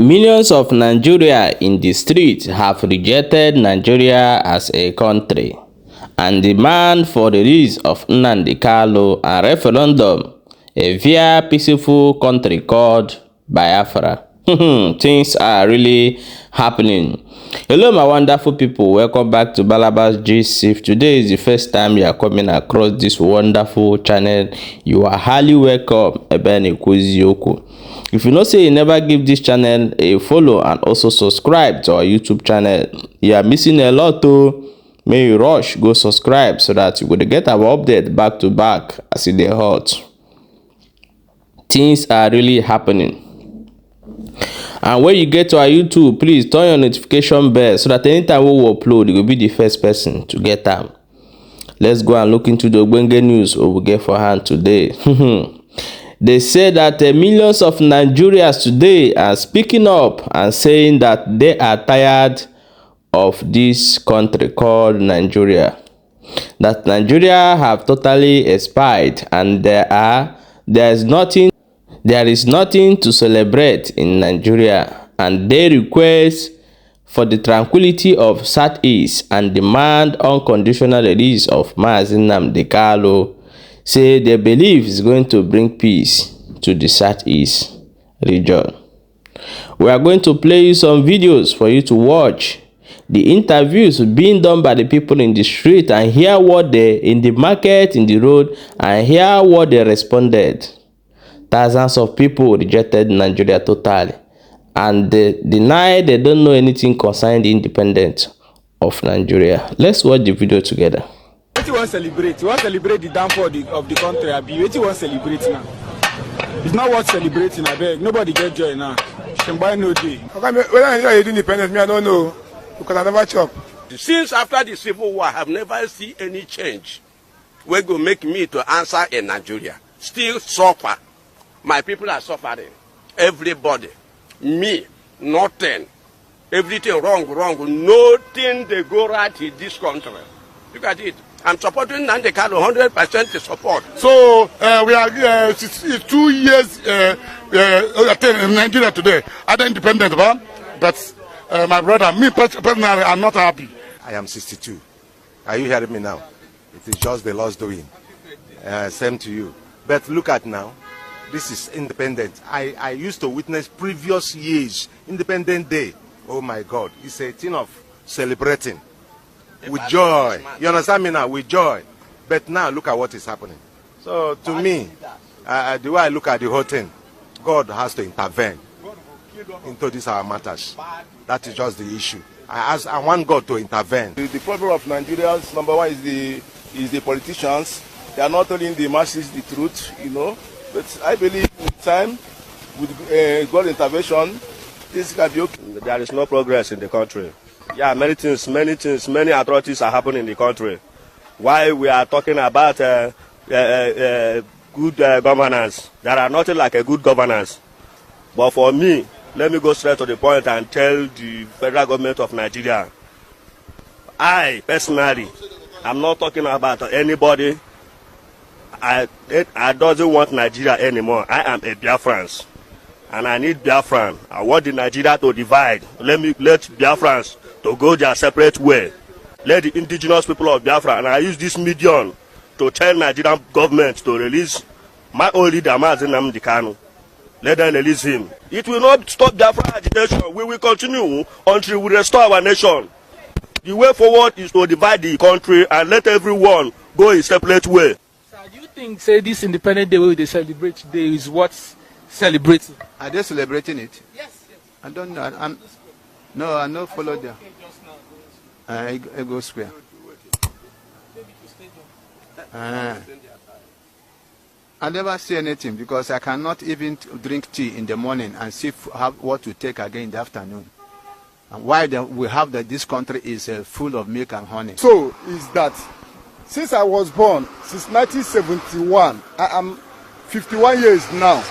Millions of Nigeria in the streets have rejected Nigeria as a country and demand for the release of Nnamdi Kanu and referendum via peaceful country called Biafra. Things are really happening. Hello my wonderful people, welcome back to Balabas Gist. If today is the first time you are coming across this wonderful channel, you are highly welcome. If you know say you never give this channel a follow and also subscribe to our YouTube channel, you are missing a lot too. May you rush go subscribe so that you will get our update back to back as it is hot. Things are really happening. And when you get to our YouTube, please turn your notification bell so that anytime we will upload, you will be the first person to get them. Let's go and look into the Ogbonge news we will get for hand today. They say that millions of Nigerians today are speaking up and saying that they are tired of this country called Nigeria. That Nigeria have totally expired and there is nothing to celebrate in Nigeria, and they request for the tranquility of Southeast and demand unconditional release of Mazi Nnamdi Kanu. Say they believe is going to bring peace to the Southeast region. We are going to play you some videos for you to watch the interviews being done by the people in the street and hear what they in the market, in the road, and hear what they responded. Thousands of people rejected Nigeria totally and they deny they don't know anything concerning the independence of Nigeria. Let's watch the video together. What you want to celebrate? You want to celebrate the downfall of the country. What you want to celebrate now? It's not worth celebrating, I beg. Nobody get joy now. Shembai no day. When I hear independence, me I don't know because I never chop. Since after the Civil War, I have never seen any change. We're going to make me to answer in Nigeria. Still suffer. My people are suffering. Everybody. Me. Nothing. Everything wrong. Nothing they go right in this country. Look at it. I'm supporting Nnamdi Kanu 100% support. So we are 2 years in Nigeria today. I'm independent, but my brother, me personally, I'm not happy. I am 62. Are you hearing me now? It is just the Lord's doing. Same to you. But look at now. This is independent. I used to witness previous years, Independent Day. Oh my God. It's a thing of celebrating. With joy. You understand me now? With joy. But now look at what is happening. So to me, the way I look at the whole thing, God has to intervene into these our matters. That is just the issue. I want God to intervene. The problem of Nigerians, number one, is the politicians. They are not telling the masses the truth, you know. But I believe with time, with God's intervention, this can be okay. There is no progress in the country. Yeah, many atrocities are happening in the country. Why we are talking about good governance? There are nothing like a good governance. But for me, let me go straight to the point and tell the federal government of Nigeria. I personally, I'm not talking about anybody. I doesn't want Nigeria anymore. I am a Biafran, and I need Biafran. I want the Nigeria to divide. Let Biafrans to go their separate way. Let the indigenous people of Biafra, and I use this medium to tell Nigerian government to release my own leader, Mazi Nnamdi Kanu. Let them release him. It will not stop Biafra agitation. We will continue until we restore our nation. The way forward is to divide the country and let everyone go a separate way. Do you think, say, this Independent Day they celebrate today is what's celebrating? Are they celebrating it? Yes. I don't know. I'm not followed there. I go square. I never see anything because I cannot even drink tea in the morning and see what to take again in the afternoon. And why we have that this country is full of milk and honey. So is that since I was born, since 1971, I am 51 years now.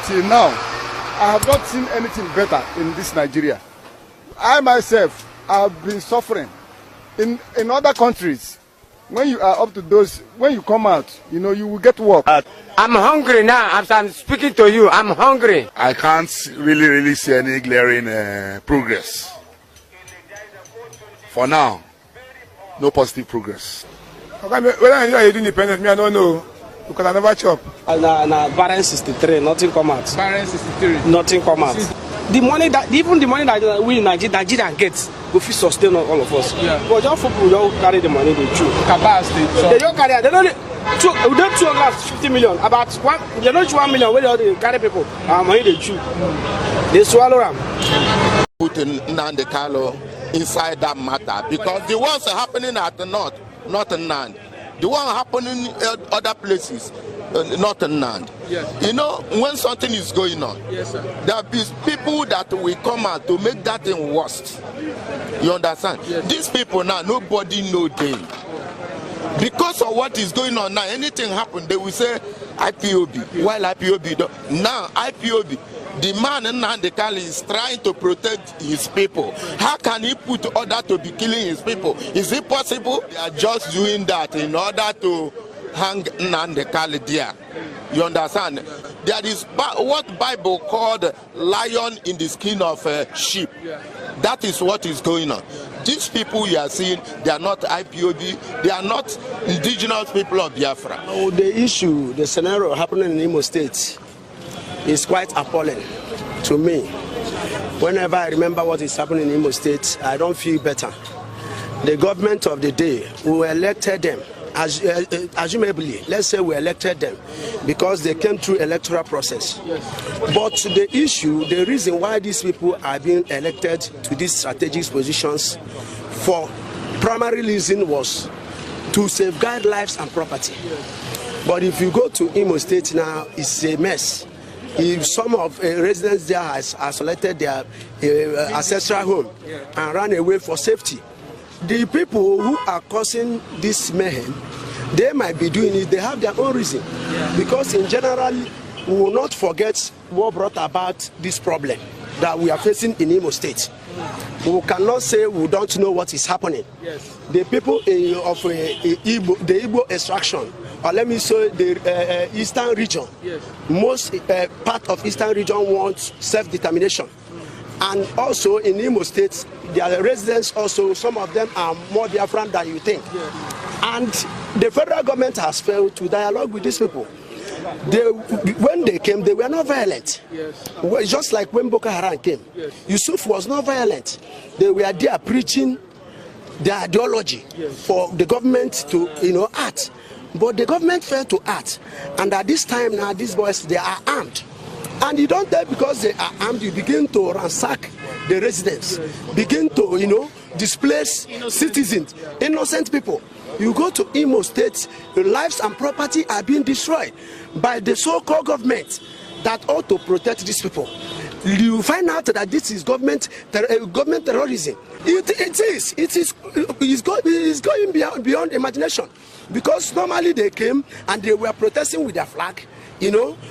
Till now, I have not seen anything better in this Nigeria. I myself have been suffering in other countries. when you are up to those, when you come out, you know, you will get work. I'm hungry now. As I'm speaking to you, I'm hungry. I can't really see any glaring progress. For now, no positive progress. Okay, when I do independent, me I don't know because I never chop. Na Barren 63, nothing come out. Barren 63, nothing come out. The money that even the money that we in Nigeria get, we feel sustain all of us. Yeah. But just people don't carry the money they chew. Capacity. They don't carry. They don't. 250 million. About one. They don't 1 million. Where they carry people? Money they chew. They swallow them. Put Nnamdi Kanu inside that matter because the ones are happening at the north, not in Nnamdi. The one happening in other places, not in Nnamdi. Yes. You know, when something is going on, yes, sir, there be people that will come out to make that thing worse. You understand? Yes. These people now, nobody know them. Because of what is going on now, anything happen, they will say IPOB. While IPOB don't. Now IPOB, the man Nnamdi Kanu is trying to protect his people. How can he put order to be killing his people? Is it possible? They are just doing that in order to hang Nnamdi Kanu there. You understand? There is what Bible called lion in the skin of a sheep. That is what is going on. These people you are seeing, they are not IPOB, they are not indigenous people of Biafra. Oh, the issue, the scenario happening in Imo State is quite appalling to me. Whenever I remember what is happening in Imo State, I don't feel better. The government of the day, we elected them, assumably, let's say we elected them because they came through electoral process. But the issue, the reason why these people are being elected to these strategic positions for primary reason was to safeguard lives and property. But if you go to Imo State now, it's a mess. If some of residents there has selected their ancestral home and ran away for safety, the people who are causing this mayhem, they might be doing it, they have their own reason. Because in general, we will not forget what brought about this problem that we are facing in Imo State. We cannot say we don't know what is happening. The people of the Igbo extraction, or let me say the eastern region, most part of eastern region wants self-determination. And also in Imo State, their residents also, some of them are more Biafran than you think. And the federal government has failed to dialogue with these people. When they came, they were not violent. Just like when Boko Haram came. Yusuf was not violent. They were there preaching their ideology for the government to, act. But the government failed to act. And at this time now, these boys, they are armed. And you don't tell because they are armed, you begin to ransack the residents, begin to, displace citizens, innocent people. You go to Imo State, the lives and property are being destroyed by the so-called government that ought to protect these people. You find out that this is government terrorism. It's going beyond imagination. Because normally they came and they were protesting with their flag,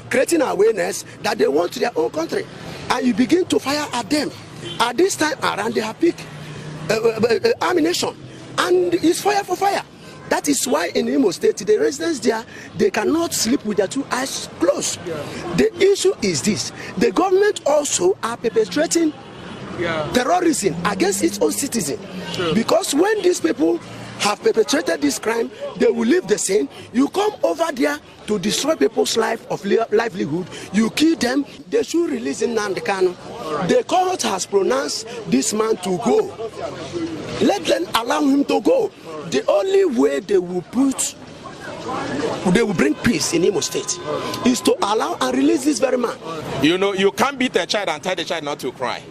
creating awareness that they want their own country. And you begin to fire at them. At this time around, they have picked ammunition. And it's fire for fire. That is why in Imo State, the residents there, they cannot sleep with their two eyes closed. The issue is this. The government also are perpetrating terrorism against its own citizens. Because when these people have perpetrated this crime, they will leave the scene. You come over there to destroy people's livelihood. You kill them. They should release Nnamdi Kanu. The court has pronounced this man to go. Let them allow him to go. The only way they will bring peace in Imo State is to allow and release this very man. You can't beat a child and tell the child not to cry.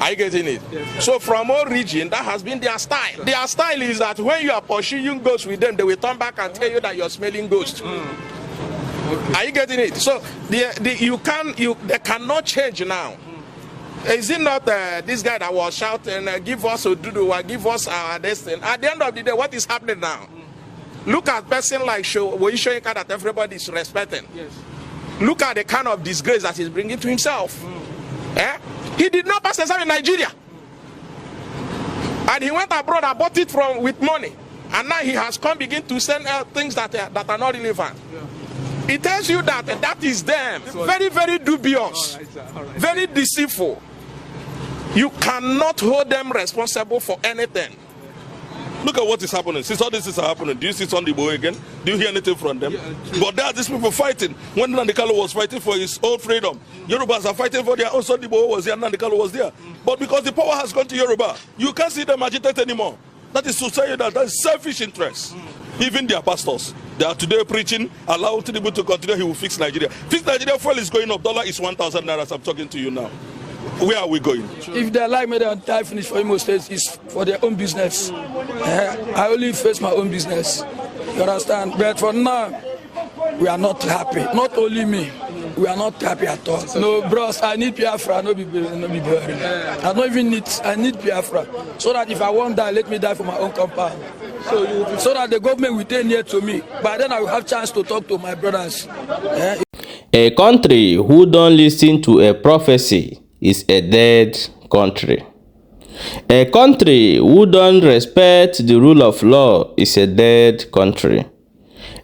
Are you getting it? So from all region, that has been their style. Their style is that when you are pursuing ghosts with them, they will turn back and tell you that you're smelling ghosts. Are you getting it? So they cannot change now. Is it not this guy that was shouting, give us Oduduwa, give us our destiny? At the end of the day, what is happening now? Look at person like Woyishoyinka that everybody is respecting. Look at the kind of disgrace that he's bringing to himself. He did not pass exam in Nigeria. And he went abroad and bought it with money. And now he has come begin to send things that are not relevant. It tells you that that is them. Very, very dubious. Very deceitful. You cannot hold them responsible for anything. Look at what is happening. Since all this is happening, do you see Sunday Boy again? Do you hear anything from them? But there are these people fighting. When Nnamdi Kanu was fighting for his own freedom, Yorubas are fighting for their own. Sunday Boy was there, Nnamdi Kanu was there. But because the power has gone to Yoruba, you can't see them agitate anymore. That is to say that is selfish interest. Even their pastors, they are today preaching, allow Tinubu to continue, he will fix Nigeria. Fix Nigeria, fuel is going up, dollar is 1,000 naira as I'm talking to you now. Where are we going? If they like me, they'll die finish for Imo State, it's for their own business. I only face my own business. You understand? But for now, we are not happy. Not only me. We are not happy at all. No, bros, I need Biafra, no be buried. I don't even need, I need Biafra. So that if I won't die, let me die for my own compound. So that the government will stay near to me. But then I will have chance to talk to my brothers. A country who don't listen to a prophecy is a dead country. A country who don't respect the rule of law is a dead country.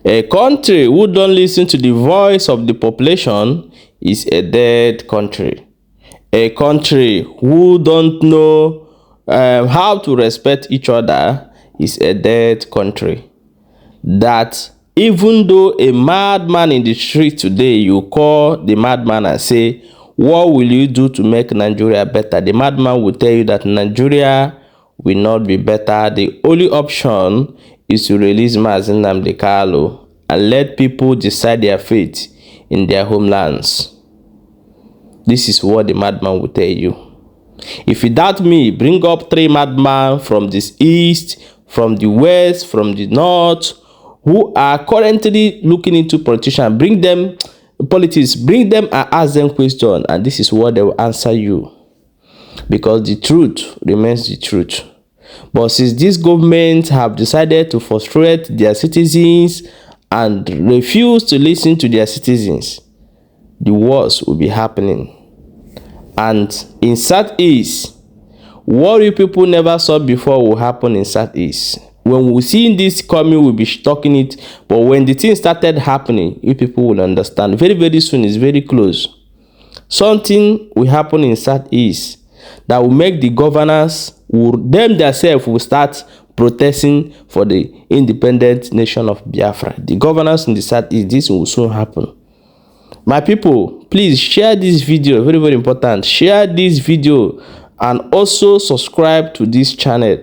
A country who don't listen to the voice of the population is a dead country. A country who don't know how to respect each other is a dead country. That even though a madman in the street today, you call the madman and say, what will you do to make Nigeria better? The madman will tell you that Nigeria will not be better. The only option is to release Mazi Nnamdi Kanu and let people decide their fate in their homelands. This is what the madman will tell you. If you doubt me, bring up 3 madmen from the east, from the west, from the north, who are currently looking into politicians. Bring them politics, bring them and ask them questions, and this is what they will answer you, because the truth remains the truth. But since these governments have decided to frustrate their citizens and refuse to listen to their citizens, the worst will be happening. And in Southeast, what you people never saw before will happen in Southeast. When we see this coming, we'll be talking it. But when the thing started happening, you people will understand. Very, very soon, it's very close. Something will happen in Southeast that will make the governors, them themselves will start protesting for the independent nation of Biafra. The governors in the Southeast, this will soon happen. My people, please share this video. Very, very important. Share this video and also subscribe to this channel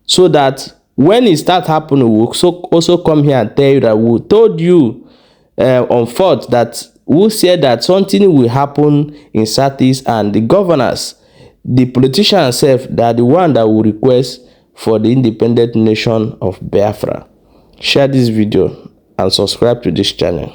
so that when it starts happening, we'll also come here and tell you that we told you on fourth that we said that something will happen in Southeast, and the governors, the politicians themselves, they are the one that will request for the independent nation of Biafra. Share this video and subscribe to this channel.